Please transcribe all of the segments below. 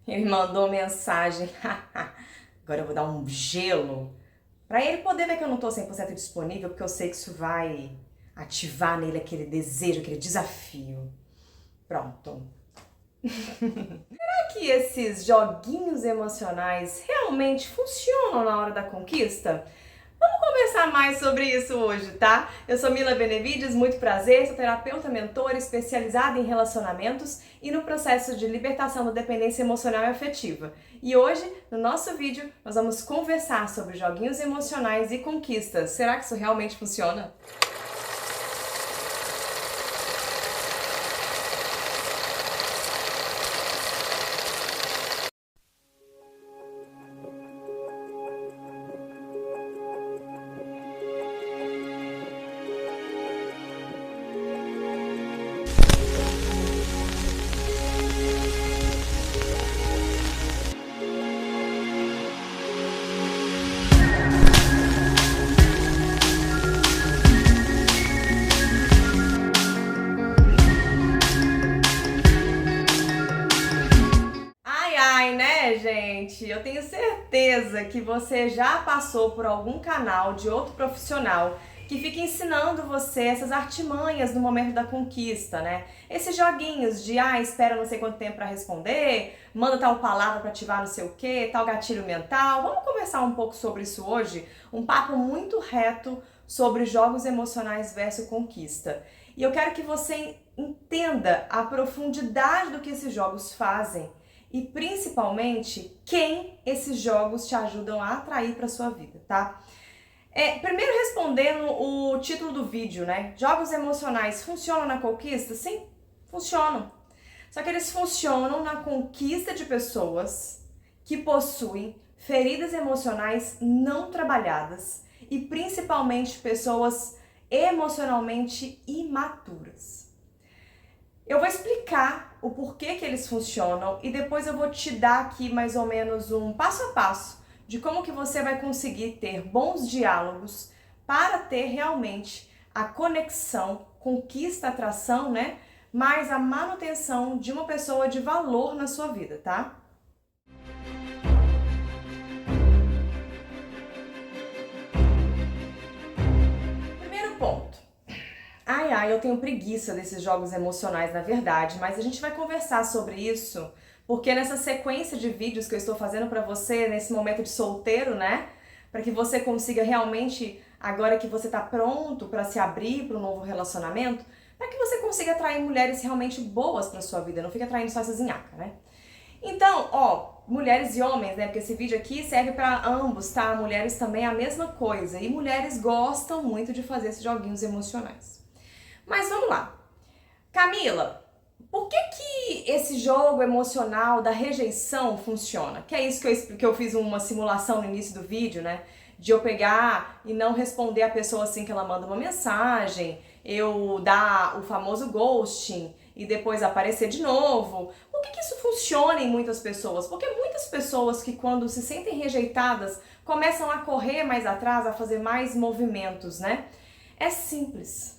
Ele mandou mensagem. Agora eu vou dar um gelo pra ele poder ver que eu não tô 100% disponível, porque eu sei que isso vai ativar nele aquele desejo, aquele desafio. Pronto. Será que esses joguinhos emocionais realmente funcionam na hora da conquista? Vamos conversar mais sobre isso hoje, tá? Eu sou Mila Benevides, muito prazer, sou terapeuta mentora especializada em relacionamentos e no processo de libertação da dependência emocional e afetiva. E hoje, no nosso vídeo, nós vamos conversar sobre joguinhos emocionais e conquistas. Será que isso realmente funciona? Ai, né, gente? Eu tenho certeza que você já passou por algum canal de outro profissional que fica ensinando você essas artimanhas no momento da conquista, né? Esses joguinhos de, espera não sei quanto tempo pra responder, manda tal palavra pra ativar não sei o quê, tal gatilho mental. Vamos conversar um pouco sobre isso hoje? Um papo muito reto sobre jogos emocionais versus conquista. E eu quero que você entenda a profundidade do que esses jogos fazem e principalmente quem esses jogos te ajudam a atrair para sua vida, tá? Primeiro respondendo o título do vídeo, né? Jogos emocionais funcionam na conquista? Sim, funcionam. Só que eles funcionam na conquista de pessoas que possuem feridas emocionais não trabalhadas e principalmente pessoas emocionalmente imaturas. Eu vou explicar o porquê que eles funcionam e depois eu vou te dar aqui mais ou menos um passo a passo de como que você vai conseguir ter bons diálogos para ter realmente a conexão, conquista, atração, né? Mais a manutenção de uma pessoa de valor na sua vida, tá? Primeiro ponto. Eu tenho preguiça desses jogos emocionais, na verdade, mas a gente vai conversar sobre isso, porque nessa sequência de vídeos que eu estou fazendo pra você, nesse momento de solteiro, né? Pra que você consiga realmente, agora que você tá pronto pra se abrir para um novo relacionamento, pra que você consiga atrair mulheres realmente boas pra sua vida, não fica atraindo só essas nhaca, né? Então, mulheres e homens, né? Porque esse vídeo aqui serve pra ambos, tá? Mulheres também é a mesma coisa, e mulheres gostam muito de fazer esses joguinhos emocionais. Mas vamos lá. Camila, por que esse jogo emocional da rejeição funciona? Que é isso que eu fiz uma simulação no início do vídeo, né? De eu pegar e não responder a pessoa assim que ela manda uma mensagem, eu dar o famoso ghosting e depois aparecer de novo. Por que isso funciona em muitas pessoas? Porque muitas pessoas que quando se sentem rejeitadas começam a correr mais atrás, a fazer mais movimentos, né? É simples.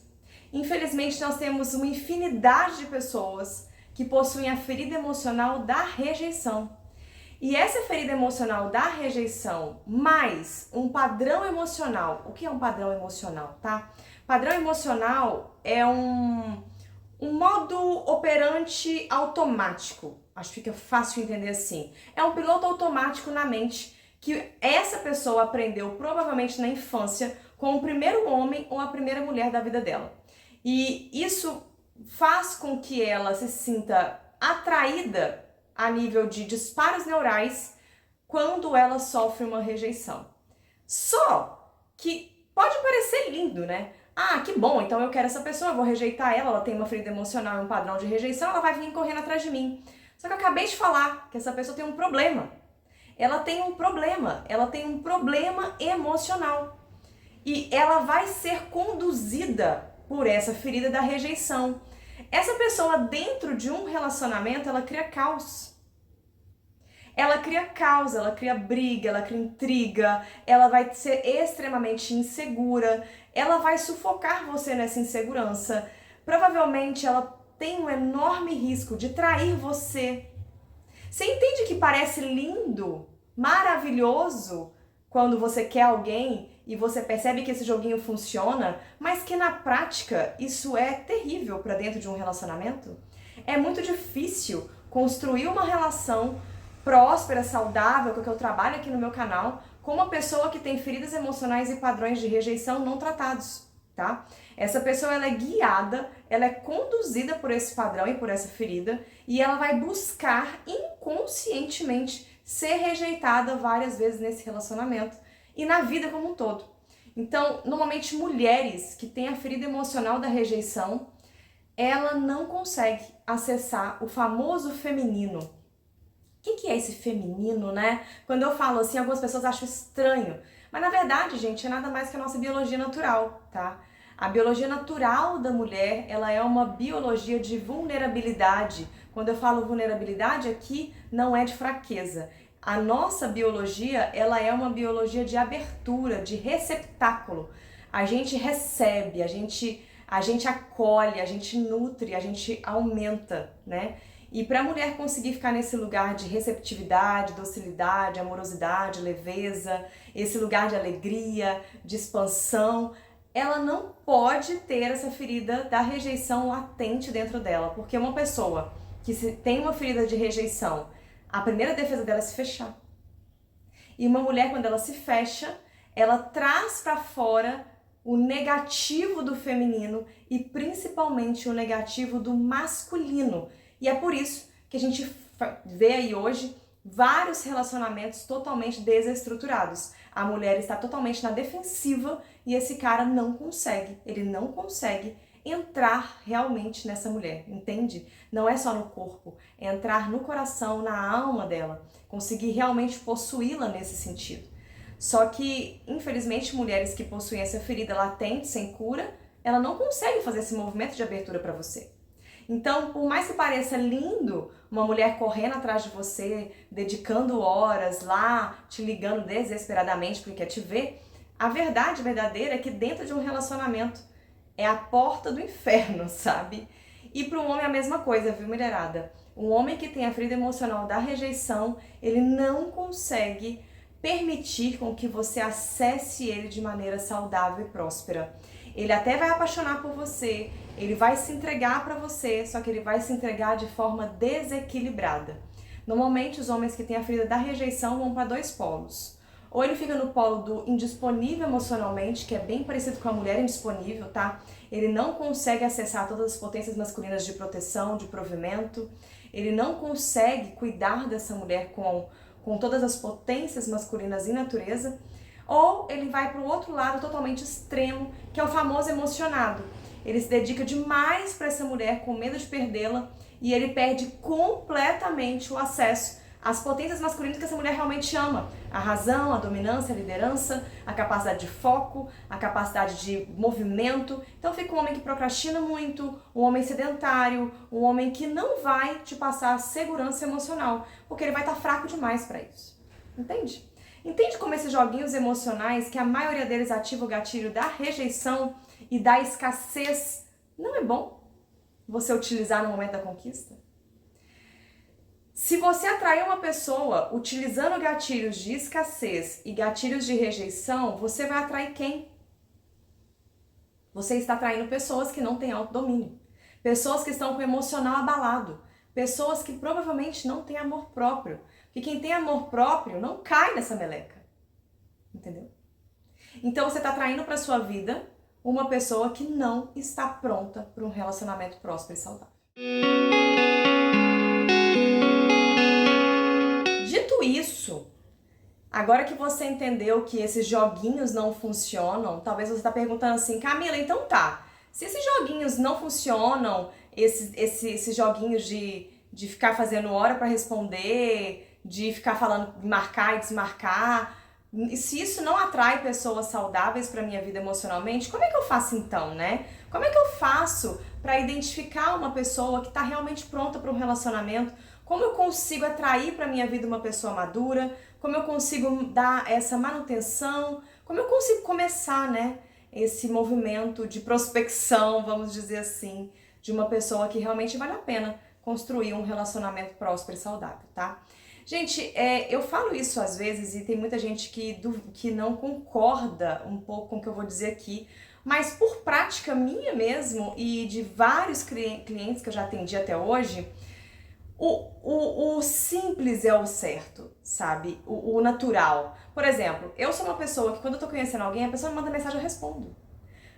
Infelizmente, nós temos uma infinidade de pessoas que possuem a ferida emocional da rejeição. E essa ferida emocional da rejeição, mais um padrão emocional. O que é um padrão emocional, tá? Padrão emocional é um modo operante automático. Acho que fica fácil de entender assim. É um piloto automático na mente que essa pessoa aprendeu provavelmente na infância com o primeiro homem ou a primeira mulher da vida dela. E isso faz com que ela se sinta atraída a nível de disparos neurais quando ela sofre uma rejeição. Só que pode parecer lindo, né? Que bom, então eu quero essa pessoa, eu vou rejeitar ela, ela tem uma ferida emocional e um padrão de rejeição, ela vai vir correndo atrás de mim. Só que eu acabei de falar que essa pessoa tem um problema. Ela tem um problema emocional. E ela vai ser conduzida por essa ferida da rejeição. Essa pessoa dentro de um relacionamento, ela cria caos. Ela cria briga, ela cria intriga, ela vai ser extremamente insegura, ela vai sufocar você nessa insegurança. Provavelmente ela tem um enorme risco de trair você. Você entende que parece lindo, maravilhoso, quando você quer alguém e você percebe que esse joguinho funciona, mas que na prática isso é terrível para dentro de um relacionamento? É muito difícil construir uma relação próspera, saudável, que é o que eu trabalho aqui no meu canal, com uma pessoa que tem feridas emocionais e padrões de rejeição não tratados, tá? Essa pessoa ela é guiada, ela é conduzida por esse padrão e por essa ferida e ela vai buscar inconscientemente ser rejeitada várias vezes nesse relacionamento e na vida como um todo. Então, normalmente mulheres que têm a ferida emocional da rejeição, ela não consegue acessar o famoso feminino. O que é esse feminino, né? Quando eu falo assim, algumas pessoas acham estranho. Mas na verdade, gente, é nada mais que a nossa biologia natural, tá? A biologia natural da mulher, ela é uma biologia de vulnerabilidade. Quando eu falo vulnerabilidade aqui, não é de fraqueza. A nossa biologia, ela é uma biologia de abertura, de receptáculo. A gente recebe, a gente acolhe, a gente nutre, a gente aumenta, né? E para a mulher conseguir ficar nesse lugar de receptividade, docilidade, amorosidade, leveza, esse lugar de alegria, de expansão, ela não pode ter essa ferida da rejeição latente dentro dela, porque uma pessoa que tem uma ferida de rejeição, a primeira defesa dela é se fechar. E uma mulher, quando ela se fecha, ela traz para fora o negativo do feminino e principalmente o negativo do masculino. E é por isso que a gente vê aí hoje vários relacionamentos totalmente desestruturados. A mulher está totalmente na defensiva e esse cara não consegue, ele não consegue entrar realmente nessa mulher, entende? Não é só no corpo, é entrar no coração, na alma dela, conseguir realmente possuí-la nesse sentido. Só que, infelizmente, mulheres que possuem essa ferida latente, sem cura, ela não consegue fazer esse movimento de abertura para você. Então, por mais que pareça lindo uma mulher correndo atrás de você, dedicando horas lá, te ligando desesperadamente porque quer te ver, a verdade verdadeira é que dentro de um relacionamento é a porta do inferno, sabe? E para um homem a mesma coisa, viu, mulherada? Um homem que tem a ferida emocional da rejeição, ele não consegue permitir com que você acesse ele de maneira saudável e próspera. Ele até vai apaixonar por você, ele vai se entregar para você, só que ele vai se entregar de forma desequilibrada. Normalmente, os homens que têm a ferida da rejeição vão para dois polos. Ou ele fica no polo do indisponível emocionalmente, que é bem parecido com a mulher indisponível, tá? Ele não consegue acessar todas as potências masculinas de proteção, de provimento. Ele não consegue cuidar dessa mulher com todas as potências masculinas e natureza. Ou ele vai para o outro lado totalmente extremo, que é o famoso emocionado. Ele se dedica demais para essa mulher com medo de perdê-la e ele perde completamente o acesso às potências masculinas que essa mulher realmente ama. A razão, a dominância, a liderança, a capacidade de foco, a capacidade de movimento. Então fica um homem que procrastina muito, um homem sedentário, um homem que não vai te passar segurança emocional, porque ele vai estar fraco demais para isso. Entende? Entende como esses joguinhos emocionais, que a maioria deles ativa o gatilho da rejeição e da escassez, não é bom você utilizar no momento da conquista? Se você atrair uma pessoa utilizando gatilhos de escassez e gatilhos de rejeição, você vai atrair quem? Você está atraindo pessoas que não têm autodomínio, pessoas que estão com o emocional abalado, pessoas que provavelmente não têm amor próprio. Porque quem tem amor próprio não cai nessa meleca. Entendeu? Então você está atraindo para sua vida uma pessoa que não está pronta para um relacionamento próspero e saudável. Dito isso, agora que você entendeu que esses joguinhos não funcionam, talvez você está perguntando assim, Camila, então tá, se esses joguinhos não funcionam, esses joguinhos de ficar fazendo hora para responder, de ficar falando marcar e desmarcar, se isso não atrai pessoas saudáveis para minha vida emocionalmente, como é que eu faço então, né? Como é que eu faço para identificar uma pessoa que está realmente pronta para um relacionamento? Como eu consigo atrair para minha vida uma pessoa madura? Como eu consigo dar essa manutenção? Como eu consigo começar, né, esse movimento de prospecção, vamos dizer assim, de uma pessoa que realmente vale a pena construir um relacionamento próspero e saudável, tá? Gente, eu falo isso às vezes e tem muita gente que não concorda um pouco com o que eu vou dizer aqui, mas por prática minha mesmo e de vários clientes que eu já atendi até hoje, o simples é o certo, sabe? O natural. Por exemplo, eu sou uma pessoa que quando eu tô conhecendo alguém, a pessoa me manda mensagem, eu respondo.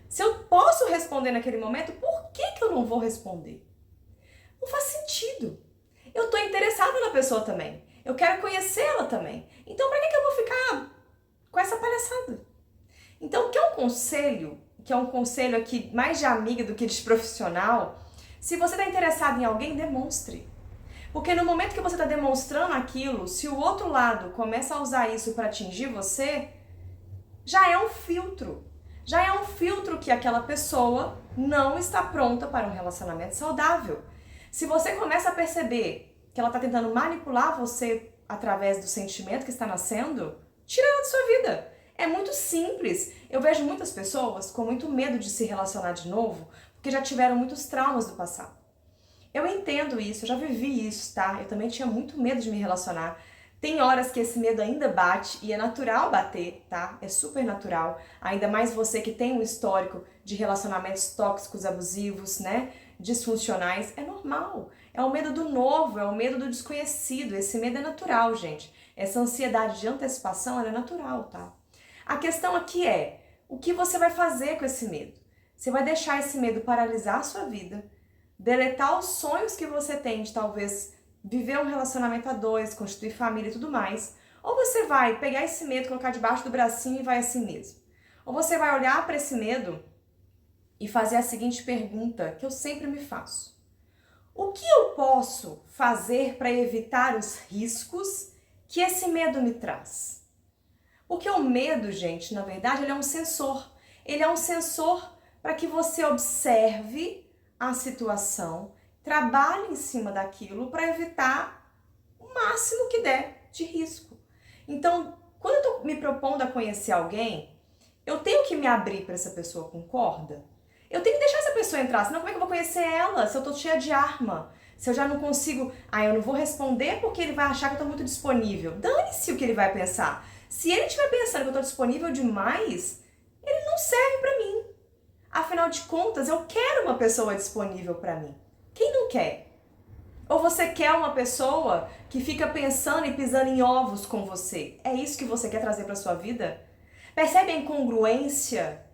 Se eu posso responder naquele momento, por que eu não vou responder? Não faz sentido. Eu tô interessada na pessoa também. Eu quero conhecê-la também. Então, pra que eu vou ficar com essa palhaçada? Então, que é um conselho aqui mais de amiga do que de profissional, se você tá interessado em alguém, demonstre. Porque no momento que você está demonstrando aquilo, se o outro lado começa a usar isso para atingir você, já é um filtro. Já é um filtro que aquela pessoa não está pronta para um relacionamento saudável. Se você começa a perceber que ela está tentando manipular você através do sentimento que está nascendo, tira ela de sua vida. É muito simples. Eu vejo muitas pessoas com muito medo de se relacionar de novo, porque já tiveram muitos traumas do passado. Eu entendo isso, eu já vivi isso, tá? Eu também tinha muito medo de me relacionar. Tem horas que esse medo ainda bate e é natural bater, tá? É super natural. Ainda mais você que tem um histórico de relacionamentos tóxicos, abusivos, né? Disfuncionais. É normal. É o medo do novo, é o medo do desconhecido. Esse medo é natural, gente. Essa ansiedade de antecipação, ela é natural, tá? A questão aqui é, o que você vai fazer com esse medo? Você vai deixar esse medo paralisar a sua vida? Deletar os sonhos que você tem de talvez viver um relacionamento a dois, constituir família e tudo mais, ou você vai pegar esse medo, colocar debaixo do bracinho e vai assim mesmo. Ou você vai olhar para esse medo e fazer a seguinte pergunta que eu sempre me faço. O que eu posso fazer para evitar os riscos que esse medo me traz? Porque o medo, gente, na verdade, ele é um sensor. Ele é um sensor para que você observe a situação, trabalhe em cima daquilo para evitar o máximo que der de risco. Então, quando eu estou me propondo a conhecer alguém, eu tenho que me abrir para essa pessoa, concorda? Eu tenho que deixar essa pessoa entrar, senão como é que eu vou conhecer ela se eu tô cheia de arma? Se eu já não consigo, eu não vou responder porque ele vai achar que eu tô muito disponível. Dane-se o que ele vai pensar. Se ele estiver pensando que eu tô disponível demais, ele não serve pra mim. Afinal de contas, eu quero uma pessoa disponível pra mim. Quem não quer? Ou você quer uma pessoa que fica pensando e pisando em ovos com você? É isso que você quer trazer pra sua vida? Percebe a incongruência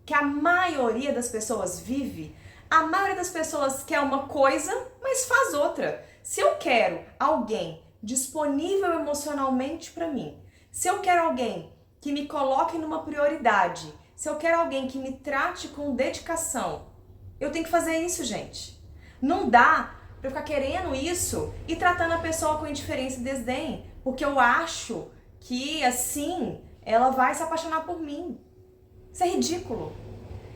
que a maioria das pessoas vive? A maioria das pessoas quer uma coisa, mas faz outra. Se eu quero alguém disponível emocionalmente pra mim, se eu quero alguém que me coloque numa prioridade, se eu quero alguém que me trate com dedicação, eu tenho que fazer isso, gente. Não dá pra eu ficar querendo isso e tratando a pessoa com indiferença e desdém, porque eu acho que assim ela vai se apaixonar por mim. Isso é ridículo.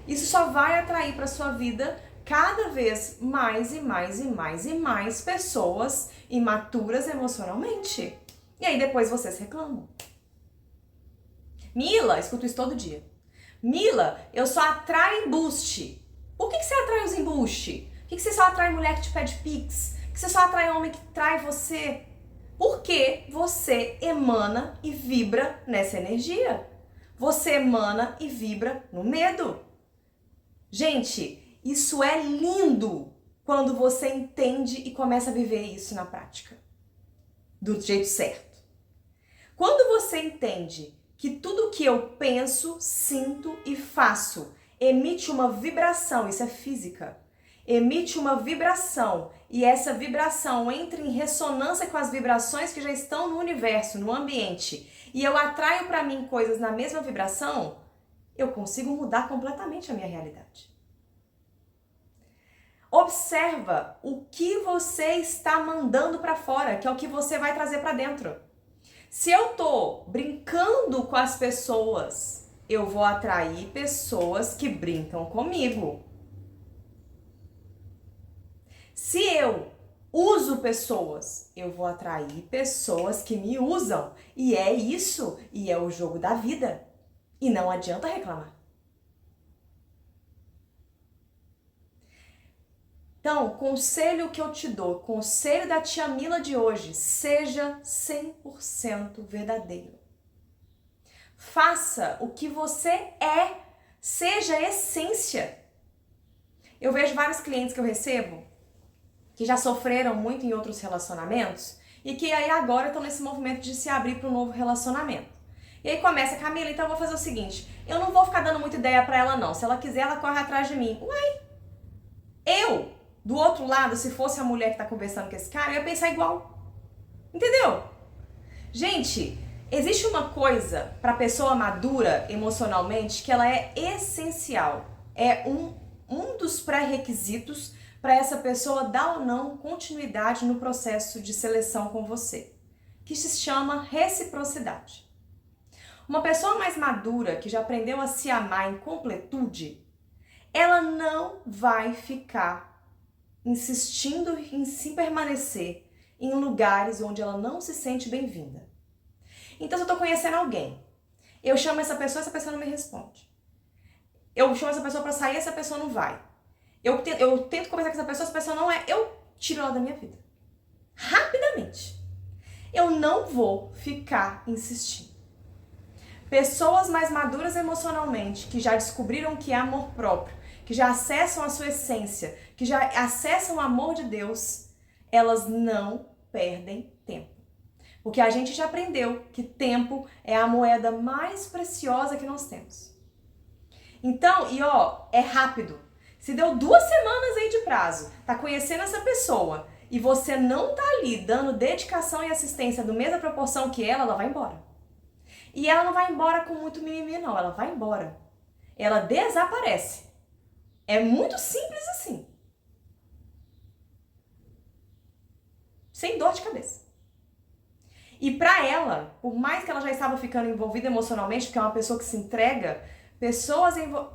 Isso só vai atrair para sua vida cada vez mais e mais e mais e mais pessoas imaturas emocionalmente. E aí depois vocês reclamam. Mila, escuto isso todo dia. Mila, eu só atraio embuste. Por que você atrai os embustes? Por que você só atrai mulher que te pede pix? Por que você só atrai homem que trai você? Porque você emana e vibra nessa energia. Você emana e vibra no medo. Gente, isso é lindo quando você entende e começa a viver isso na prática. Do jeito certo. Quando você entende que tudo que eu penso, sinto e faço emite uma vibração, isso é física, emite uma vibração e essa vibração entra em ressonância com as vibrações que já estão no universo, no ambiente, e eu atraio para mim coisas na mesma vibração, eu consigo mudar completamente a minha realidade. Observa o que você está mandando para fora, que é o que você vai trazer para dentro. Se eu tô brincando com as pessoas, eu vou atrair pessoas que brincam comigo. Se eu uso pessoas, eu vou atrair pessoas que me usam. E é isso, e é o jogo da vida. E não adianta reclamar. Então, conselho que eu te dou, conselho da tia Mila de hoje, seja 100% verdadeiro. Faça o que você é, seja a essência. Eu vejo vários clientes que eu recebo que já sofreram muito em outros relacionamentos e que aí agora estão nesse movimento de se abrir para um novo relacionamento. E aí começa, Camila, então eu vou fazer o seguinte, eu não vou ficar dando muita ideia para ela não, se ela quiser ela corre atrás de mim. Uai, eu, do outro lado, se fosse a mulher que tá conversando com esse cara, eu ia pensar igual. Entendeu? Gente, existe uma coisa para pessoa madura emocionalmente que ela é essencial. É um dos pré-requisitos para essa pessoa dar ou não continuidade no processo de seleção com você, que se chama reciprocidade. Uma pessoa mais madura, que já aprendeu a se amar em completude, ela não vai ficar insistindo em se permanecer em lugares onde ela não se sente bem-vinda. Então, se eu tô conhecendo alguém, eu chamo essa pessoa não me responde. Eu chamo essa pessoa pra sair, essa pessoa não vai. Eu tento conversar com essa pessoa não é, eu tiro ela da minha vida. Rapidamente. Eu não vou ficar insistindo. Pessoas mais maduras emocionalmente, que já descobriram o que é amor próprio, que já acessam a sua essência, que já acessam o amor de Deus, elas não perdem tempo. Porque a gente já aprendeu que tempo é a moeda mais preciosa que nós temos. Então, é rápido. Se deu 2 semanas aí de prazo, tá conhecendo essa pessoa e você não tá ali dando dedicação e assistência do mesma proporção que ela vai embora. E ela não vai embora com muito mimimi, não. Ela vai embora. Ela desaparece. É muito simples assim. Sem dor de cabeça. E pra ela, por mais que ela já estava ficando envolvida emocionalmente, porque é uma pessoa que se entrega,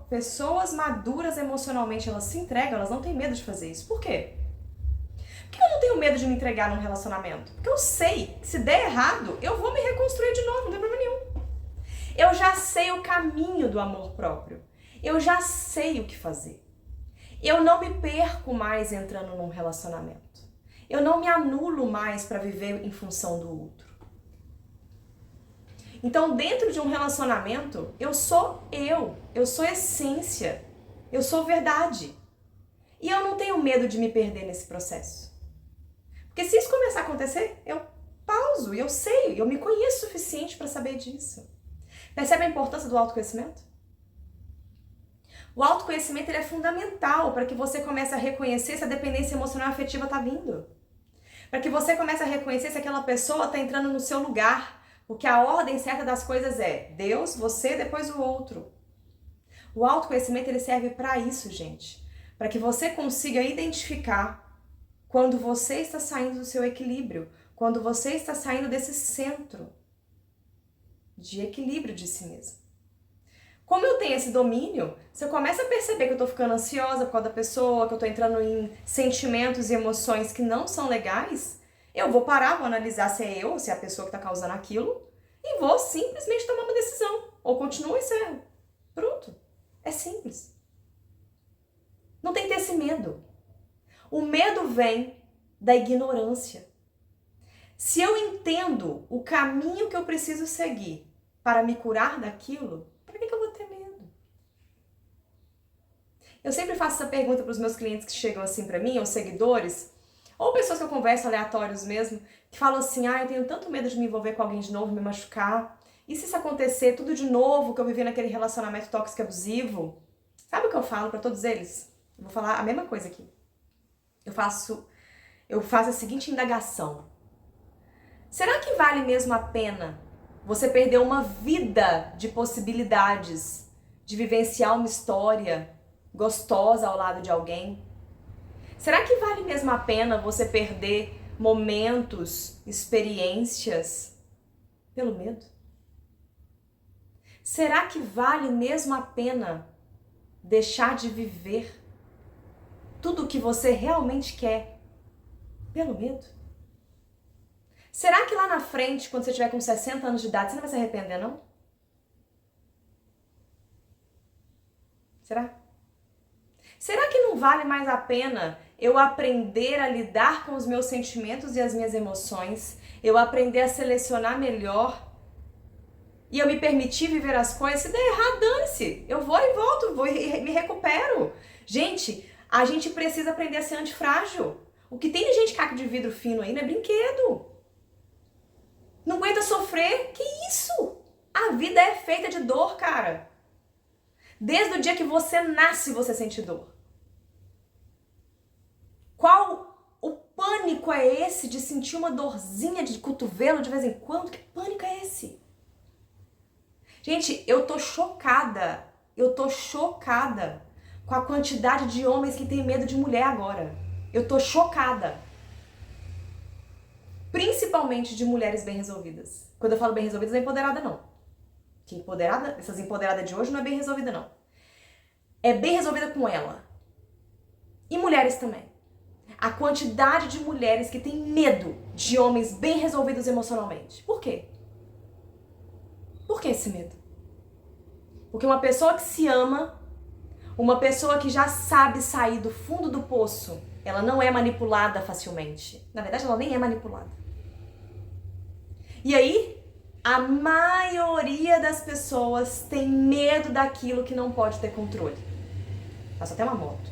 pessoas maduras emocionalmente, elas se entregam, elas não têm medo de fazer isso. Por quê? Porque eu não tenho medo de me entregar num relacionamento. Porque eu sei que se der errado, eu vou me reconstruir de novo, não tem problema nenhum. Eu já sei o caminho do amor próprio. Eu já sei o que fazer. Eu não me perco mais entrando num relacionamento. Eu não me anulo mais para viver em função do outro. Então, dentro de um relacionamento, eu sou essência, eu sou verdade. E eu não tenho medo de me perder nesse processo. Porque se isso começar a acontecer, eu pauso, eu sei, eu me conheço o suficiente para saber disso. Percebe a importância do autoconhecimento? O autoconhecimento ele é fundamental para que você comece a reconhecer se a dependência emocional e afetiva está vindo. Para que você comece a reconhecer se aquela pessoa está entrando no seu lugar. Porque a ordem certa das coisas é Deus, você, depois o outro. O autoconhecimento ele serve para isso, gente. Para que você consiga identificar quando você está saindo do seu equilíbrio. Quando você está saindo desse centro de equilíbrio de si mesmo. Como eu tenho esse domínio, se eu começo a perceber que eu tô ficando ansiosa por causa da pessoa, que eu tô entrando em sentimentos e emoções que não são legais, eu vou parar, vou analisar se é eu ou se é a pessoa que tá causando aquilo e vou simplesmente tomar uma decisão. Ou continuo ou encerro. Pronto. É simples. Não tem que ter esse medo. O medo vem da ignorância. Se eu entendo o caminho que eu preciso seguir para me curar daquilo, por que eu vou ter medo? Eu sempre faço essa pergunta para os meus clientes que chegam assim para mim, ou seguidores, ou pessoas que eu converso aleatórios mesmo, que falam assim, eu tenho tanto medo de me envolver com alguém de novo, me machucar. E se isso acontecer tudo de novo, que eu vivi naquele relacionamento tóxico e abusivo? Sabe o que eu falo para todos eles? Eu vou falar a mesma coisa aqui. Eu faço a seguinte indagação. Será que vale mesmo a pena você perder uma vida de possibilidades de vivenciar uma história gostosa ao lado de alguém? Será que vale mesmo a pena você perder momentos, experiências pelo medo? Será que vale mesmo a pena deixar de viver tudo o que você realmente quer pelo medo? Será que lá na frente, quando você tiver com 60 anos de idade, você não vai se arrepender, não? Será que não vale mais a pena eu aprender a lidar com os meus sentimentos e as minhas emoções, eu aprender a selecionar melhor e eu me permitir viver as coisas? Se der errado, dane-se. Eu vou e volto, vou e me recupero. Gente, a gente precisa aprender a ser antifrágil. O que tem de gente caco de vidro fino aí não é brinquedo. Não aguenta sofrer? Que isso? A vida é feita de dor, cara. Desde o dia que você nasce, você sente dor. Qual o pânico é esse de sentir uma dorzinha de cotovelo de vez em quando? Que pânico é esse? Gente, eu tô chocada com a quantidade de homens que têm medo de mulher agora. Eu tô chocada. Principalmente de mulheres bem resolvidas. Quando eu falo bem resolvidas, não é empoderada não. Que empoderada, essas empoderadas de hoje não é bem resolvida não. É bem resolvida com ela. E mulheres também. A quantidade de mulheres que têm medo de homens bem resolvidos emocionalmente. Por quê? Por que esse medo? Porque uma pessoa que se ama, uma pessoa que já sabe sair do fundo do poço, ela não é manipulada facilmente. Na verdade, ela nem é manipulada. E aí, a maioria das pessoas tem medo daquilo que não pode ter controle. Passa até uma moto.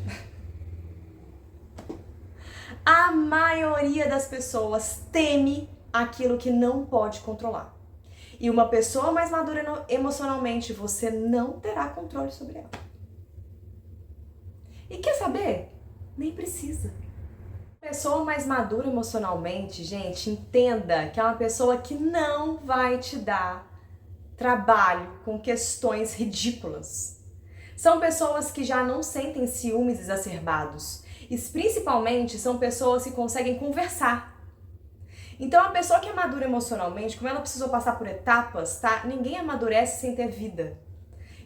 A maioria das pessoas teme aquilo que não pode controlar. E uma pessoa mais madura emocionalmente, você não terá controle sobre ela. E quer saber? Nem precisa. Pessoa mais madura emocionalmente, gente, entenda que é uma pessoa que não vai te dar trabalho com questões ridículas. São pessoas que já não sentem ciúmes exacerbados. E principalmente são pessoas que conseguem conversar. Então a pessoa que é madura emocionalmente, como ela precisou passar por etapas, tá? Ninguém amadurece sem ter vida.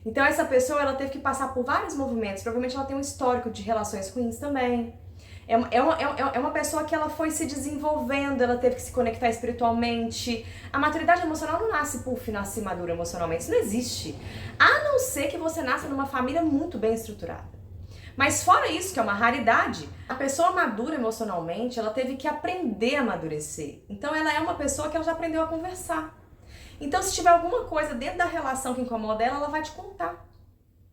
Então essa pessoa, ela teve que passar por vários movimentos. Provavelmente ela tem um histórico de relações ruins também. É uma pessoa que ela foi se desenvolvendo, ela teve que se conectar espiritualmente. A maturidade emocional não nasce, nasci madura emocionalmente. Isso não existe. A não ser que você nasça numa família muito bem estruturada. Mas fora isso, que é uma raridade, a pessoa madura emocionalmente, ela teve que aprender a amadurecer. Então ela é uma pessoa que ela já aprendeu a conversar. Então se tiver alguma coisa dentro da relação que incomoda ela, ela vai te contar.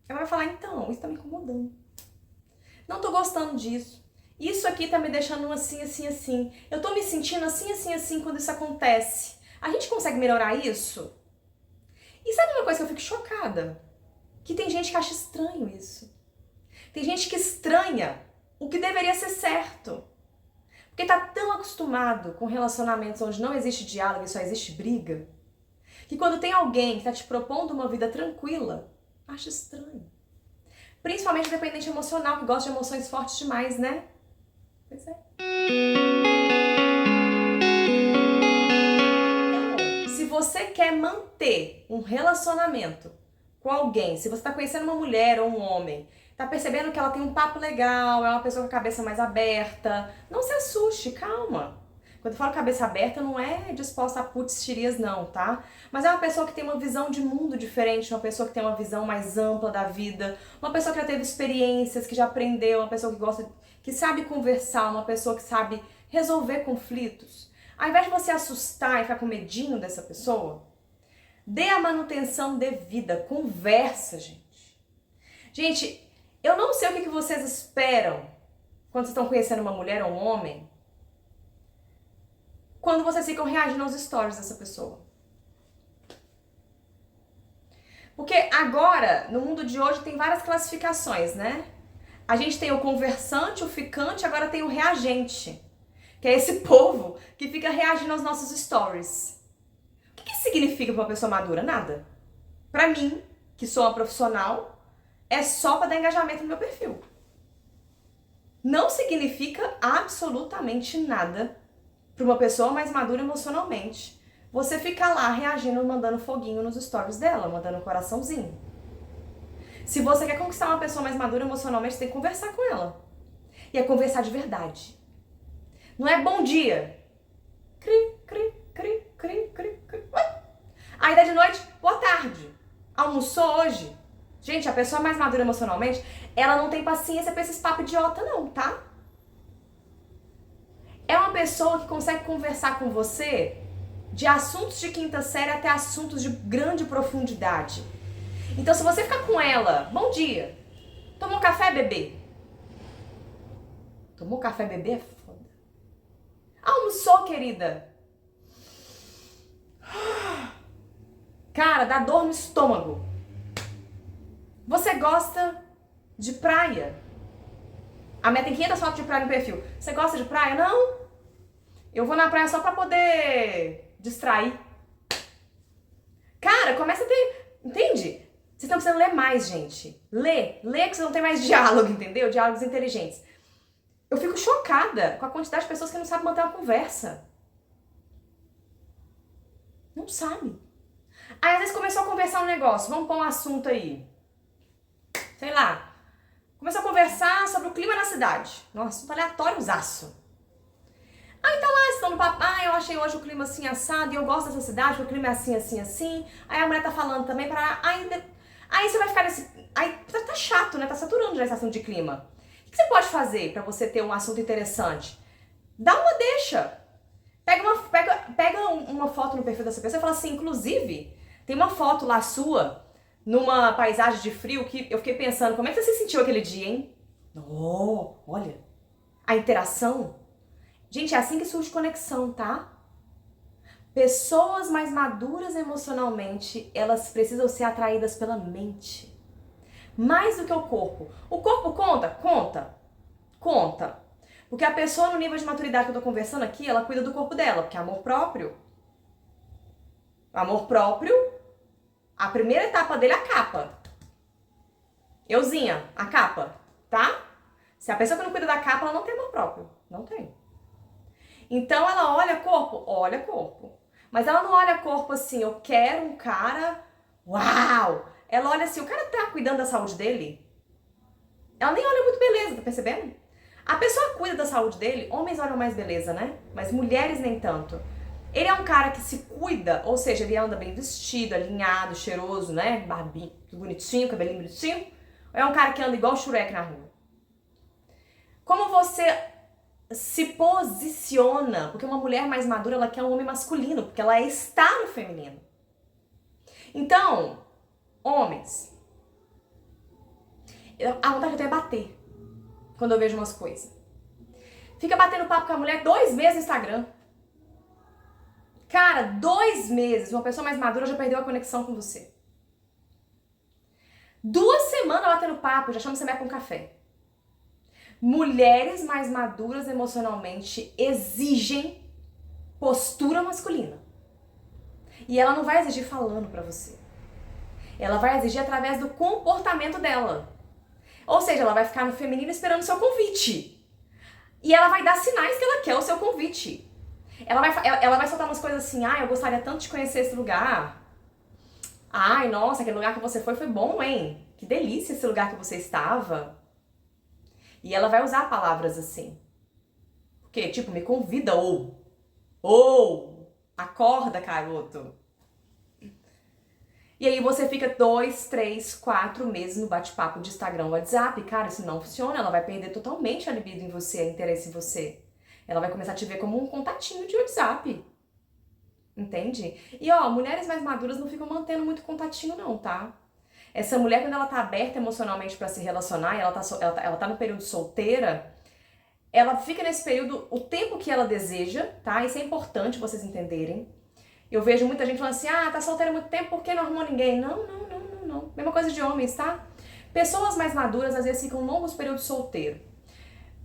Ela vai falar, então, isso tá me incomodando. Não tô gostando disso. Isso aqui tá me deixando assim, assim, assim. Eu tô me sentindo assim, assim, assim quando isso acontece. A gente consegue melhorar isso? E sabe uma coisa que eu fico chocada? Que tem gente que acha estranho isso. Tem gente que estranha o que deveria ser certo. Porque tá tão acostumado com relacionamentos onde não existe diálogo e só existe briga, que quando tem alguém que tá te propondo uma vida tranquila, acha estranho. Principalmente o dependente emocional, que gosta de emoções fortes demais, né? Pois é. Então, se você quer manter um relacionamento com alguém, se você tá conhecendo uma mulher ou um homem, tá percebendo que ela tem um papo legal, é uma pessoa com a cabeça mais aberta, não se assuste, calma. Quando eu falo cabeça aberta, não é disposta a putz tirias não, tá? Mas é uma pessoa que tem uma visão de mundo diferente, uma pessoa que tem uma visão mais ampla da vida, uma pessoa que já teve experiências, que já aprendeu, uma pessoa que gosta, que sabe conversar, uma pessoa que sabe resolver conflitos. Ao invés de você assustar e ficar com medinho dessa pessoa, dê a manutenção devida, conversa, gente. Gente, eu não sei o que vocês esperam quando vocês estão conhecendo uma mulher ou um homem, quando vocês ficam reagindo aos stories dessa pessoa. Porque agora, no mundo de hoje, tem várias classificações, né? A gente tem o conversante, o ficante, agora tem o reagente. Que é esse povo que fica reagindo aos nossos stories. O que isso significa para uma pessoa madura? Nada. Para mim, que sou uma profissional, é só para dar engajamento no meu perfil. Não significa absolutamente nada para uma pessoa mais madura emocionalmente você ficar lá reagindo, mandando foguinho nos stories dela, mandando um coraçãozinho. Se você quer conquistar uma pessoa mais madura emocionalmente, você tem que conversar com ela. E é conversar de verdade. Não é bom dia. Cri, cri, cri, cri, cri, cri. Aí dá de noite, boa tarde. Almoçou hoje? Gente, a pessoa mais madura emocionalmente, ela não tem paciência pra esses papos idiota não, tá? É uma pessoa que consegue conversar com você de assuntos de quinta série até assuntos de grande profundidade. Então se você ficar com ela, bom dia, tomou café, bebê? Tomou café, bebê é foda. Almoçou, querida? Cara, dá dor no estômago. Você gosta de praia? A minha tem 500 fotos de praia no perfil. Você gosta de praia? Não. Eu vou na praia só pra poder distrair. Cara, começa a ter... Entende? Vocês estão precisando ler mais, gente. Lê que vocês não tem mais diálogo, entendeu? Diálogos inteligentes. Eu fico chocada com a quantidade de pessoas que não sabem manter uma conversa. Não sabe. Aí às vezes começou a conversar um negócio. Vamos pôr um assunto aí. Sei lá. Começou a conversar sobre o clima na cidade. Nossa, assunto aleatóriozaço. Aí tá lá, vocês estão no papo, eu achei hoje o clima assim assado e eu gosto dessa cidade, porque o clima é assim, assim, assim. Aí a mulher tá falando também para aí você vai ficar nesse... Aí tá chato, né? Tá saturando já esse assunto de clima. O que você pode fazer pra você ter um assunto interessante? Dá uma deixa. Pega uma foto no perfil dessa pessoa e fala assim, inclusive, tem uma foto lá sua, numa paisagem de frio, que eu fiquei pensando, como é que você se sentiu aquele dia, hein? Oh, olha, a interação. Gente, é assim que surge conexão, tá? Pessoas mais maduras emocionalmente, elas precisam ser atraídas pela mente. Mais do que o corpo. O corpo conta? Conta. Porque a pessoa no nível de maturidade que eu tô conversando aqui, ela cuida do corpo dela, porque é amor próprio. Amor próprio, a primeira etapa dele é a capa. Euzinha, a capa, tá? Se a pessoa que não cuida da capa, ela não tem amor próprio. Não tem. Então ela olha corpo. Mas ela não olha corpo assim, eu quero um cara, uau! Ela olha assim, o cara tá cuidando da saúde dele? Ela nem olha muito beleza, tá percebendo? A pessoa cuida da saúde dele, homens olham mais beleza, né? Mas mulheres nem tanto. Ele é um cara que se cuida, ou seja, ele anda bem vestido, alinhado, cheiroso, né? Barbinho, bonitinho, cabelinho bonitinho. Ou é um cara que anda igual o Shrek na rua? Como você se posiciona, porque uma mulher mais madura, ela quer um homem masculino, porque ela está no feminino. Então, homens, a vontade que eu tenho é bater quando eu vejo umas coisas. Fica batendo papo com a mulher 2 meses no Instagram. Cara, 2 meses, uma pessoa mais madura já perdeu a conexão com você. 2 semanas batendo papo, já chama você pra um café. Mulheres mais maduras emocionalmente exigem postura masculina. E ela não vai exigir falando pra você. Ela vai exigir através do comportamento dela. Ou seja, ela vai ficar no feminino esperando o seu convite. E ela vai dar sinais que ela quer o seu convite. Ela vai soltar umas coisas assim, eu gostaria tanto de conhecer esse lugar. Ai, nossa, aquele lugar que você foi bom, hein? Que delícia esse lugar que você estava. E ela vai usar palavras assim. Porque, tipo, me convida ou, acorda, garoto. E aí você fica 2, 3, 4 meses no bate-papo de Instagram, WhatsApp. Cara, isso não funciona, ela vai perder totalmente a libido em você, a interesse em você. Ela vai começar a te ver como um contatinho de WhatsApp. Entende? E mulheres mais maduras não ficam mantendo muito contatinho não, tá? Essa mulher, quando ela tá aberta emocionalmente pra se relacionar e ela tá no período solteira, ela fica nesse período o tempo que ela deseja, tá? Isso é importante vocês entenderem. Eu vejo muita gente falando assim, tá solteira há muito tempo, por que não arrumou ninguém? Não. Mesma coisa de homens, tá? Pessoas mais maduras às vezes ficam longos períodos solteiros.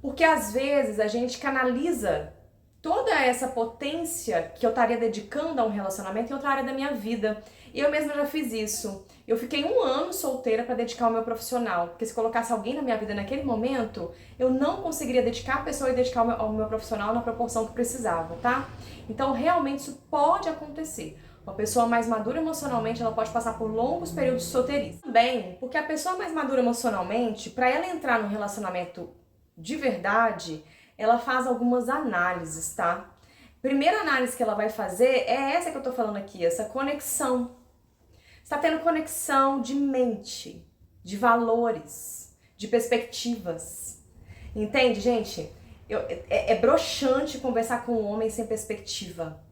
Porque às vezes a gente canaliza toda essa potência que eu estaria dedicando a um relacionamento em outra área da minha vida. E eu mesma já fiz isso. Eu fiquei 1 ano solteira para dedicar ao meu profissional. Porque se colocasse alguém na minha vida naquele momento, eu não conseguiria dedicar a pessoa e dedicar ao meu profissional na proporção que precisava, tá? Então, realmente, isso pode acontecer. Uma pessoa mais madura emocionalmente, ela pode passar por longos períodos de solteirice. Também, porque a pessoa mais madura emocionalmente, para ela entrar num relacionamento de verdade, ela faz algumas análises, tá? Primeira análise que ela vai fazer é essa que eu tô falando aqui, essa conexão. Você tá tendo conexão de mente, de valores, de perspectivas. Entende, gente? É broxante conversar com um homem sem perspectiva.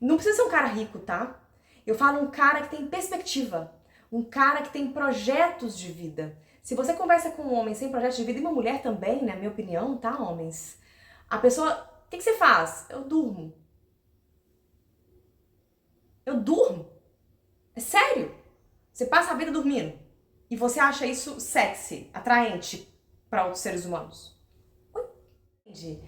Não precisa ser um cara rico, tá? Eu falo um cara que tem perspectiva. Um cara que tem projetos de vida. Se você conversa com um homem sem projeto de vida, e uma mulher também, na minha opinião, tá, homens? A pessoa, o que você faz? Eu durmo. Eu durmo. É sério. Você passa a vida dormindo. E você acha isso sexy, atraente para outros seres humanos. Entendi.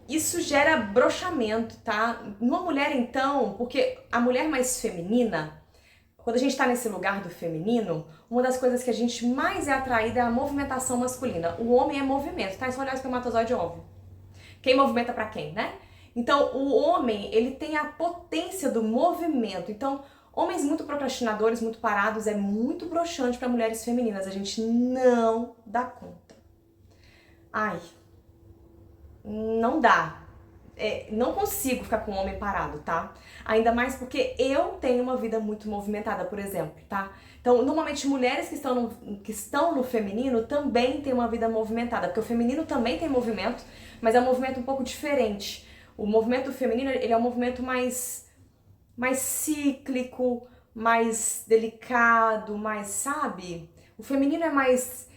Isso gera broxamento, tá? Numa mulher, então, porque a mulher mais feminina, quando a gente tá nesse lugar do feminino, uma das coisas que a gente mais é atraída é a movimentação masculina. O homem é movimento, tá? É só olhar o espermatozoide e óvulo. Quem movimenta pra quem, né? Então, o homem, ele tem a potência do movimento. Então, homens muito procrastinadores, muito parados, é muito broxante para mulheres femininas. A gente não dá conta. Ai, não dá. Não consigo ficar com um homem parado, tá? Ainda mais porque eu tenho uma vida muito movimentada, por exemplo, tá? Então, normalmente, mulheres que estão no feminino também têm uma vida movimentada, porque o feminino também tem movimento, mas é um movimento um pouco diferente. O movimento feminino, ele é um movimento mais cíclico, mais delicado, mais, sabe? O feminino é mais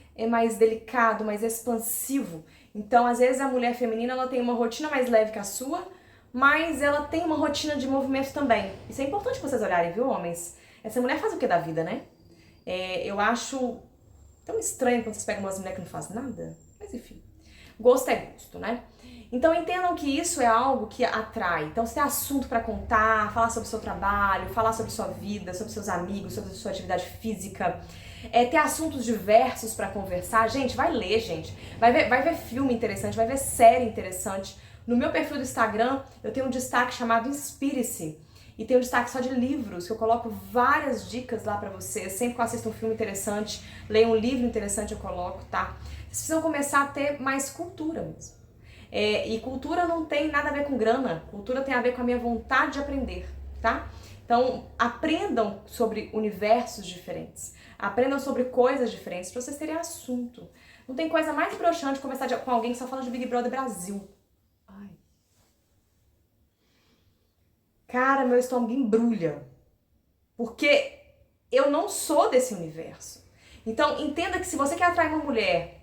delicado, mais expansivo. Então, às vezes, a mulher feminina ela tem uma rotina mais leve que a sua, mas ela tem uma rotina de movimento também. Isso é importante vocês olharem, viu, homens? Essa mulher faz o que da vida, né? Eu acho tão estranho quando vocês pegam umas mulheres que não fazem nada. Mas enfim, gosto é gosto, né? Então entendam que isso é algo que atrai. Então se tem assunto pra contar, falar sobre o seu trabalho, falar sobre sua vida, sobre seus amigos, sobre sua atividade física, ter assuntos diversos pra conversar, gente, vai ler, gente. Vai ver filme interessante, vai ver série interessante. No meu perfil do Instagram, eu tenho um destaque chamado Inspire-se. E tem um destaque só de livros, que eu coloco várias dicas lá pra vocês. Sempre que eu assisto um filme interessante, leio um livro interessante, eu coloco, tá? Vocês precisam começar a ter mais cultura mesmo. E cultura não tem nada a ver com grana, cultura tem a ver com a minha vontade de aprender, tá? Então, aprendam sobre universos diferentes, aprendam sobre coisas diferentes pra vocês terem assunto. Não tem coisa mais broxante conversar com alguém que só fala de Big Brother Brasil. Ai. Cara, meu estômago embrulha, porque eu não sou desse universo. Então, entenda que se você quer atrair uma mulher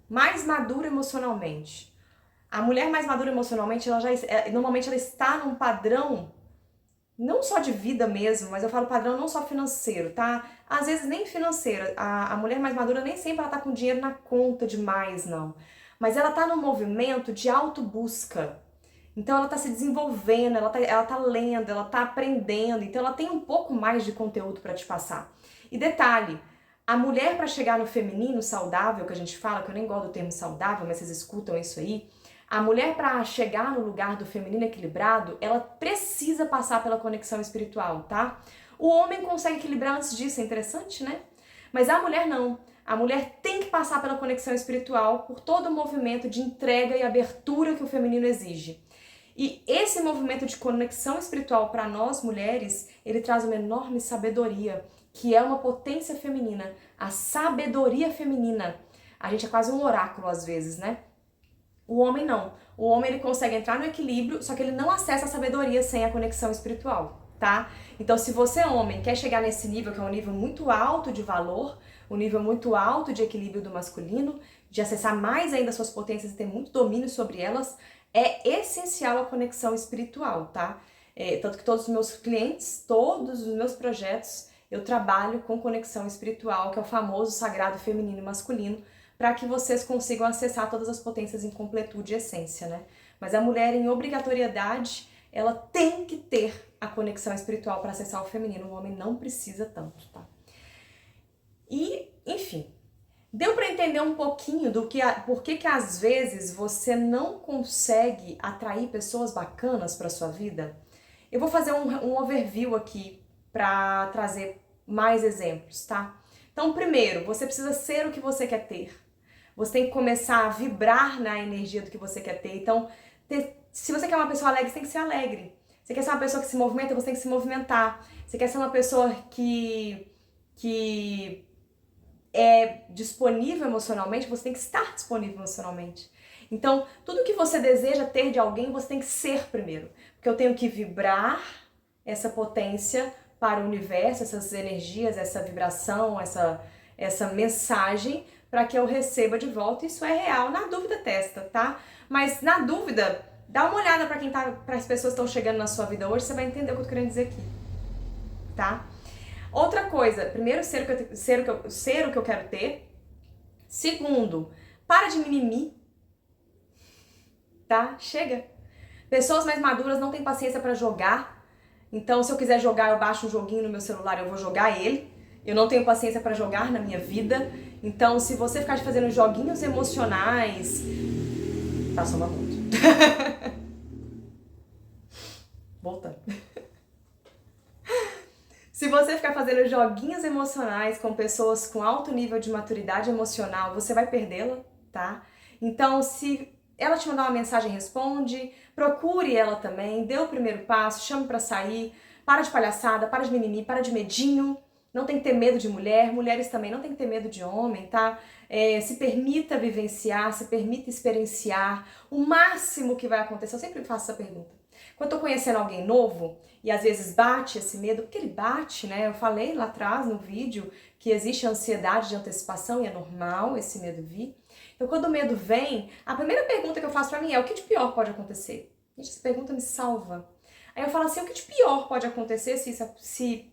mais madura emocionalmente, a mulher mais madura emocionalmente, normalmente ela está num padrão, não só de vida mesmo, mas eu falo padrão não só financeiro, tá? Às vezes nem financeiro. A mulher mais madura nem sempre ela tá com dinheiro na conta demais, não. Mas ela tá num movimento de autobusca. Então ela tá se desenvolvendo, ela tá lendo, ela tá aprendendo, então ela tem um pouco mais de conteúdo para te passar. E detalhe, a mulher para chegar no feminino saudável, que a gente fala, que eu nem gosto do termo saudável, mas vocês escutam isso aí, a mulher para chegar no lugar do feminino equilibrado, ela precisa passar pela conexão espiritual, tá? O homem consegue equilibrar antes disso, é interessante, né? Mas a mulher não. A mulher tem que passar pela conexão espiritual por todo o movimento de entrega e abertura que o feminino exige. E esse movimento de conexão espiritual para nós mulheres, ele traz uma enorme sabedoria, que é uma potência feminina, a sabedoria feminina. A gente é quase um oráculo às vezes, né? O homem não. O homem ele consegue entrar no equilíbrio, só que ele não acessa a sabedoria sem a conexão espiritual, tá? Então se você, homem, quer chegar nesse nível, que é um nível muito alto de valor, um nível muito alto de equilíbrio do masculino, de acessar mais ainda suas potências e ter muito domínio sobre elas, é essencial a conexão espiritual, tá? Tanto que todos os meus clientes, todos os meus projetos, eu trabalho com conexão espiritual, que é o famoso sagrado feminino e masculino, para que vocês consigam acessar todas as potências em completude e essência, né? Mas a mulher, em obrigatoriedade, ela tem que ter a conexão espiritual para acessar o feminino. O homem não precisa tanto, tá? E, enfim, deu para entender um pouquinho do que por que às vezes você não consegue atrair pessoas bacanas para sua vida? Eu vou fazer um overview aqui para trazer mais exemplos, tá? Então, primeiro, você precisa ser o que você quer ter. Você tem que começar a vibrar na energia do que você quer ter. Então, se você quer uma pessoa alegre, você tem que ser alegre. Você quer ser uma pessoa que se movimenta, você tem que se movimentar. Você quer ser uma pessoa que é disponível emocionalmente, você tem que estar disponível emocionalmente. Então, tudo que você deseja ter de alguém, você tem que ser primeiro. Porque eu tenho que vibrar essa potência para o universo, essas energias, essa vibração, essa mensagem, para que eu receba de volta. Isso é real. Na dúvida, testa, tá? Mas na dúvida, dá uma olhada para as pessoas que estão chegando na sua vida hoje, você vai entender o que eu tô querendo dizer aqui, tá? Outra coisa, primeiro, ser o que eu quero ter. Segundo, para de mimimi, tá? Chega. Pessoas mais maduras não têm paciência para jogar. Então, se eu quiser jogar, eu baixo um joguinho no meu celular, eu vou jogar ele. Eu não tenho paciência para jogar na minha vida. Então, se você ficar fazendo joguinhos emocionais, passou uma ponto. Voltando. Se você ficar fazendo joguinhos emocionais com pessoas com alto nível de maturidade emocional, você vai perdê-la, tá? Então, se ela te mandar uma mensagem, responde, procure ela também, dê o primeiro passo, chame pra sair, para de palhaçada, para de mimimi, para de medinho, não tem que ter medo de mulher, mulheres também não tem que ter medo de homem, tá? Se permita vivenciar, se permita experienciar o máximo que vai acontecer. Eu sempre faço essa pergunta. Quando eu tô conhecendo alguém novo, e às vezes bate esse medo, porque ele bate, né? Eu falei lá atrás no vídeo que existe a ansiedade de antecipação e é normal esse medo vir. Então, quando o medo vem, a primeira pergunta que eu faço pra mim é: o que de pior pode acontecer? Gente, essa pergunta me salva. Aí eu falo assim: o que de pior pode acontecer se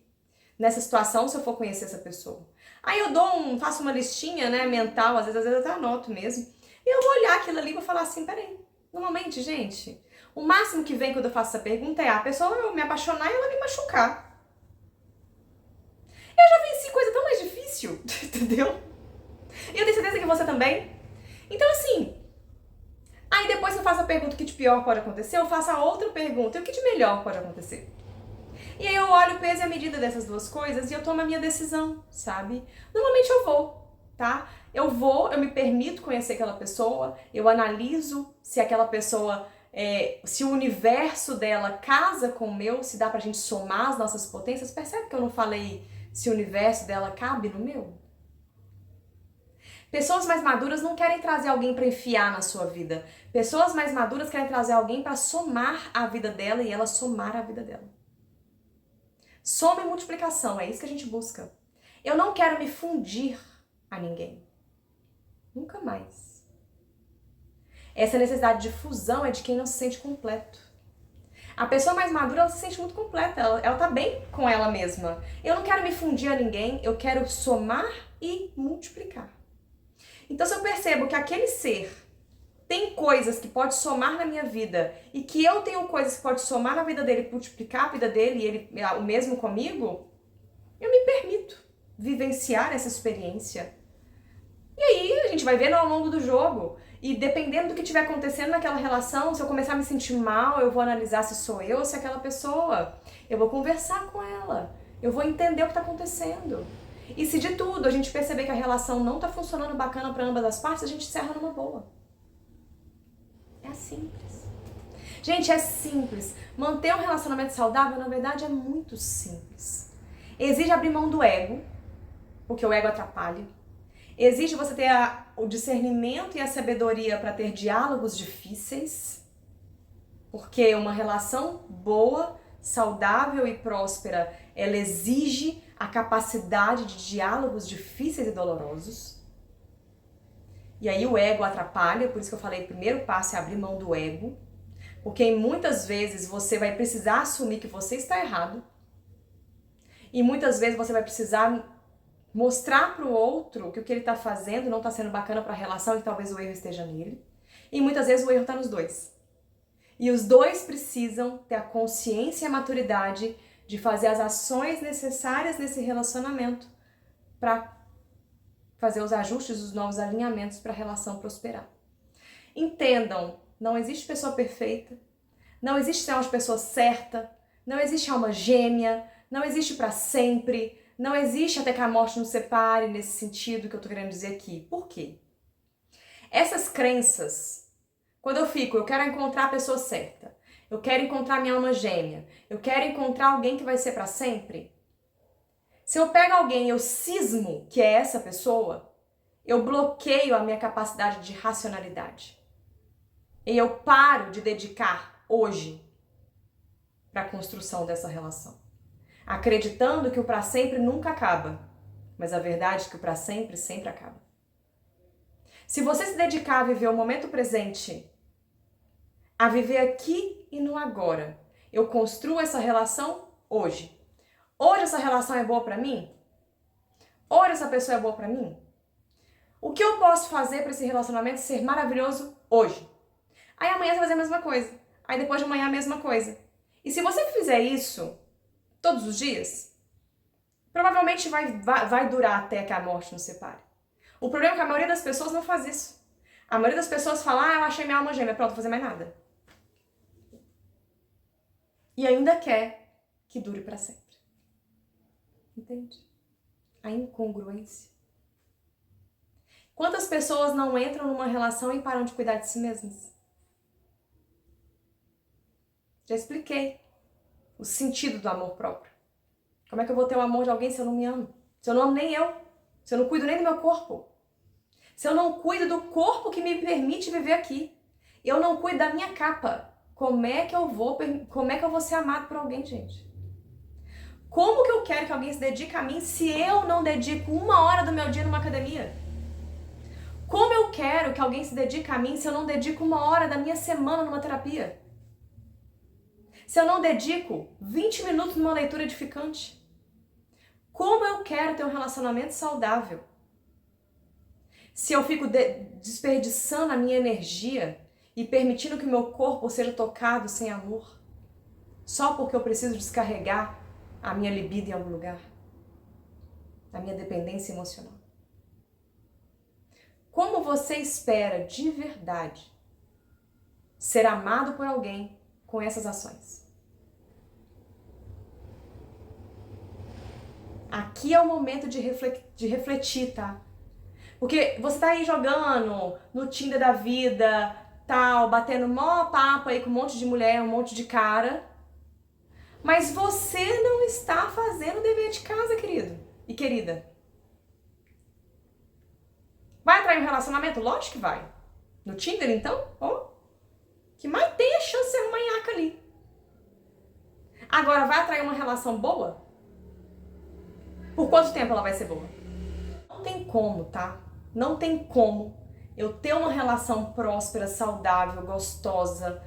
nessa situação, se eu for conhecer essa pessoa? Aí eu faço uma listinha, né, mental, às vezes eu até anoto mesmo. E eu vou olhar aquilo ali e vou falar assim: peraí, normalmente, gente, o máximo que vem quando eu faço essa pergunta é a pessoa eu me apaixonar e ela me machucar. Eu já venci coisa tão mais difícil, entendeu? E eu tenho certeza que você também. Então, assim, aí depois que eu faço a pergunta: o que de pior pode acontecer, eu faço a outra pergunta: e o que de melhor pode acontecer? E aí eu olho o peso e a medida dessas duas coisas e eu tomo a minha decisão, sabe? Normalmente eu vou, tá? Eu me permito conhecer aquela pessoa, eu analiso se aquela pessoa, se o universo dela casa com o meu, se dá pra gente somar as nossas potências. Percebe que eu não falei se o universo dela cabe no meu? Pessoas mais maduras não querem trazer alguém pra enfiar na sua vida. Pessoas mais maduras querem trazer alguém pra somar a vida dela e ela somar a vida dela. Soma e multiplicação, é isso que a gente busca. Eu não quero me fundir a ninguém. Nunca mais. Essa necessidade de fusão é de quem não se sente completo. A pessoa mais madura, ela se sente muito completa, ela tá bem com ela mesma. Eu não quero me fundir a ninguém, eu quero somar e multiplicar. Então, se eu percebo que aquele ser tem coisas que pode somar na minha vida e que eu tenho coisas que pode somar na vida dele, multiplicar a vida dele e ele o mesmo comigo, eu me permito vivenciar essa experiência. E aí a gente vai vendo ao longo do jogo. E dependendo do que estiver acontecendo naquela relação, se eu começar a me sentir mal, eu vou analisar se sou eu ou se é aquela pessoa. Eu vou conversar com ela. Eu vou entender o que está acontecendo. E se de tudo a gente perceber que a relação não está funcionando bacana para ambas as partes, a gente encerra numa boa. É simples. Gente, é simples. Manter um relacionamento saudável, na verdade, é muito simples. Exige abrir mão do ego, porque o ego atrapalha. Exige você ter o discernimento e a sabedoria para ter diálogos difíceis, porque uma relação boa, saudável e próspera, ela exige a capacidade de diálogos difíceis e dolorosos. E aí o ego atrapalha, por isso que eu falei, o primeiro passo é abrir mão do ego, porque muitas vezes você vai precisar assumir que você está errado, e muitas vezes você vai precisar mostrar para o outro que o que ele está fazendo não está sendo bacana para a relação e talvez o erro esteja nele. E muitas vezes o erro está nos dois. E os dois precisam ter a consciência e a maturidade de fazer as ações necessárias nesse relacionamento para fazer os ajustes, os novos alinhamentos para a relação prosperar. Entendam, não existe pessoa perfeita, não existe uma pessoa certa, não existe alma gêmea, não existe para sempre. Não existe até que a morte nos separe nesse sentido que eu tô querendo dizer aqui. Por quê? Essas crenças, quando eu quero encontrar a pessoa certa, eu quero encontrar minha alma gêmea, eu quero encontrar alguém que vai ser pra sempre, Se eu pego alguém e eu cismo que é essa pessoa, eu bloqueio a minha capacidade de racionalidade. E eu paro de dedicar hoje para a construção dessa relação, acreditando que o para sempre nunca acaba, mas a verdade é que o para sempre sempre acaba. Se você se dedicar a viver o momento presente, a viver aqui e no agora, eu construo essa relação hoje. Hoje essa relação é boa para mim? Hoje essa pessoa é boa para mim? O que eu posso fazer para esse relacionamento ser maravilhoso hoje? Aí amanhã você vai fazer a mesma coisa. Aí depois de amanhã a mesma coisa. E se você fizer isso todos os dias, provavelmente vai durar até que a morte nos separe. O problema é que a maioria das pessoas não faz isso. A maioria das pessoas fala, eu achei minha alma gêmea, pronto, não vou fazer mais nada. E ainda quer que dure para sempre. Entende? A incongruência. Quantas pessoas não entram numa relação e param de cuidar de si mesmas? Já expliquei o sentido do amor próprio. Como é que eu vou ter o amor de alguém se eu não me amo? Se eu não amo nem eu? Se eu não cuido nem do meu corpo? Se eu não cuido do corpo que me permite viver aqui? Eu não cuido da minha capa. Como é que eu vou ser amado por alguém, gente? Como que eu quero que alguém se dedique a mim se eu não dedico 1 hora do meu dia numa academia? Como eu quero que alguém se dedique a mim se eu não dedico 1 hora da minha semana numa terapia? Se eu não dedico 20 minutos numa leitura edificante? Como eu quero ter um relacionamento saudável? Se eu fico desperdiçando a minha energia e permitindo que o meu corpo seja tocado sem amor, só porque eu preciso descarregar a minha libido em algum lugar, a minha dependência emocional. Como você espera de verdade ser amado por alguém com essas ações? Aqui é o momento de refletir, tá? Porque você tá aí jogando no Tinder da vida, tal, batendo mó papo aí com um monte de mulher, um monte de cara, mas você não está fazendo o dever de casa, querido e querida. Vai atrair um relacionamento? Lógico que vai. No Tinder, então, ó, que mais tem a chance de ser um manhaca ali. Agora, vai atrair uma relação boa? Por quanto tempo ela vai ser boa? Não tem como, tá? Não tem como eu ter uma relação próspera, saudável, gostosa,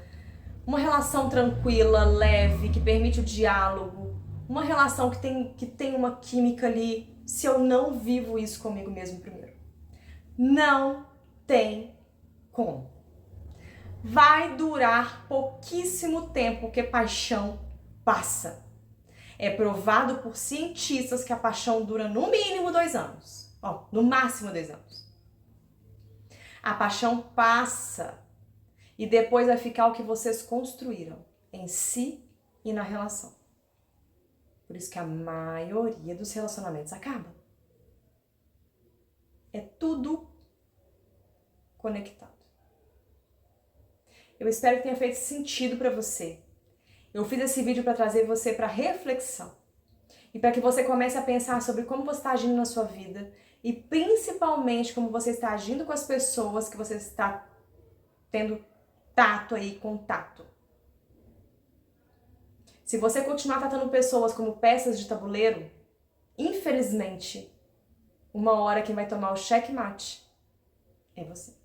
uma relação tranquila, leve, que permite o diálogo, uma relação que tem uma química ali, se eu não vivo isso comigo mesmo primeiro. Não tem como. Vai durar pouquíssimo tempo, porque paixão passa. É provado por cientistas que a paixão dura no mínimo 2 anos. Ó, no máximo 2 anos. A paixão passa e depois vai ficar o que vocês construíram em si e na relação. Por isso que a maioria dos relacionamentos acaba. É tudo conectado. Eu espero que tenha feito sentido para você. Eu fiz esse vídeo para trazer você para reflexão e para que você comece a pensar sobre como você está agindo na sua vida e principalmente como você está agindo com as pessoas que você está tendo tato aí, contato. Se você continuar tratando pessoas como peças de tabuleiro, infelizmente, uma hora quem vai tomar o checkmate é você.